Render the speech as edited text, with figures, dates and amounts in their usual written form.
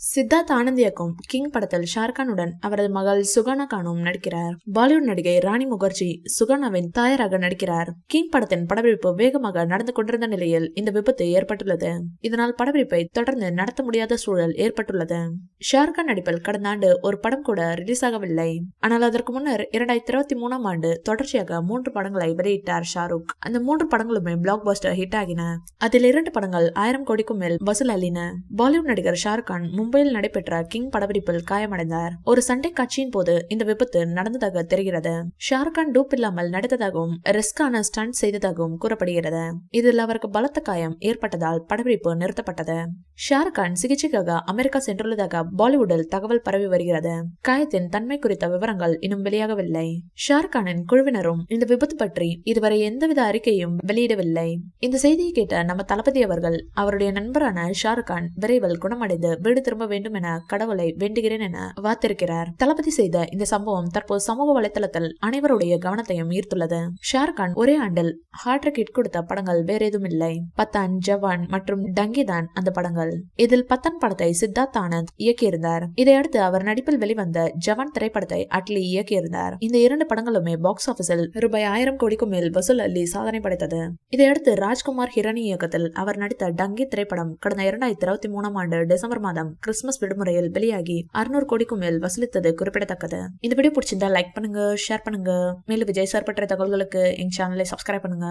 சித்தார்த் ஆனந்த் இயக்கும் கிங் படத்தில் ஷாருக்கானுடன் அவரது மகள் சுகானா கானும் நடிக்கிறார். பாலிவுட் நடிகை ராணி முகர்ஜி சுகானாவின் தாயாராக நடிக்கிறார். கிங் படத்தின் படப்பிடிப்பு வேகமாக நடந்து கொண்டிருந்த நிலையில் இந்த விபத்து ஏற்பட்டுள்ளது. இதனால் படப்பிடிப்பை தொடர்ந்து நடத்த முடியாத சூழல் ஏற்பட்டுள்ளது. ஷாருக்கான் நடிப்பில் கடந்த ஆண்டு ஒரு படம் கூட ரிலீஸ் ஆகவில்லை. ஆனால் அதற்கு முன்னர் 2023ஆம் ஆண்டு தொடர்ச்சியாக 3 படங்களை வெளியிட்டார் ஷாருக். அந்த 3 படங்களுமே பிளாக் பஸ்டர் ஹிட் ஆகின. அதில் 2 படங்கள் 1000 கோடிக்கும் மேல் வசூல் அள்ளின. பாலிவுட் நடிகர் ஷாருக்கான் மும்பையில் நடைபெற்ற கிங் படப்பிடிப்பில் காயமடைந்தார். ஒரு சண்டை காட்சியின் போது இந்த விபத்து நடந்ததாக தெரிகிறது. ஷாருக்கான் டூப் இல்லாமல் நடித்ததாகவும் ரிஸ்கான ஸ்டண்ட் செய்ததாகவும் கூறப்படுகிறது. இதில் அவருக்கு பலத்த காயம் ஏற்பட்டதால் படப்பிடிப்பு நிறுத்தப்பட்டது. ஷாருக்கான் சிகிச்சைக்காக அமெரிக்கா சென்றுள்ளதாக பாலிவுட்டில் தகவல் பரவி வருகிறது. காயத்தின் தன்மை குறித்த விவரங்கள் இன்னும் வெளியாகவில்லை. ஷாருக்கானின் குழுவினரும் இந்த விபத்து பற்றி இதுவரை எந்தவித அறிக்கையும் வெளியிடவில்லை. இந்த செய்தியை கேட்ட நம்ம தளபதி அவர்கள் அவருடைய நண்பரான ஷாருக்கான் விரைவில் குணமடைந்து வீடு திரும்ப வேண்டும் என கடவுளை வேண்டுகிறேன் என வாத்திருக்கிறார். தளபதி செய்த இந்த சம்பவம் தற்போது சமூக வலைதளத்தில் அனைவருடைய கவனத்தையும் ஈர்த்துள்ளது. ஷாருக்கான் ஒரே ஆண்டில் ஹார்ட்ரிக் ஹிட் கொடுத்த படங்கள் வேற எதுவும் இல்லை. பத்தான், ஜவான் மற்றும் டங்கி தான் அந்த படங்கள். இதில் பத்தான் படத்தை சித்தார்த் ஆனந்த் இயக்கியிருந்தார். இதையடுத்து அவர் நடிப்பில் வெளிவந்த ஜவான் திரைப்படத்தை அட்லி இயக்கியிருந்தார். இந்த 2 படங்களுமே பாக்ஸ் ஆபீஸில் ரூபாய் 1000 கோடிக்கும் மேல் வசூல் அள்ளி சாதனை படைத்தது. இதையடுத்து ராஜ்குமார் ஹிரானி இயக்கத்தில் அவர் நடித்த டங்கி திரைப்படம் கடந்த 2023ஆம் ஆண்டு டிசம்பர் மாதம் கிறிஸ்துமஸ் விடுமுறையில் வெளியாகி 600 கோடிக்கும் மேல் வசூலித்தது குறிப்பிடத்தக்கது. இந்த வீடியோ பிடிச்சிருந்தா லைக் பண்ணுங்க, ஷேர் பண்ணுங்க. மேலும் விஜய் சார் பற்றிய தகவல்களுக்கு எங்க சேனலை சப்ஸ்கிரைப் பண்ணுங்க.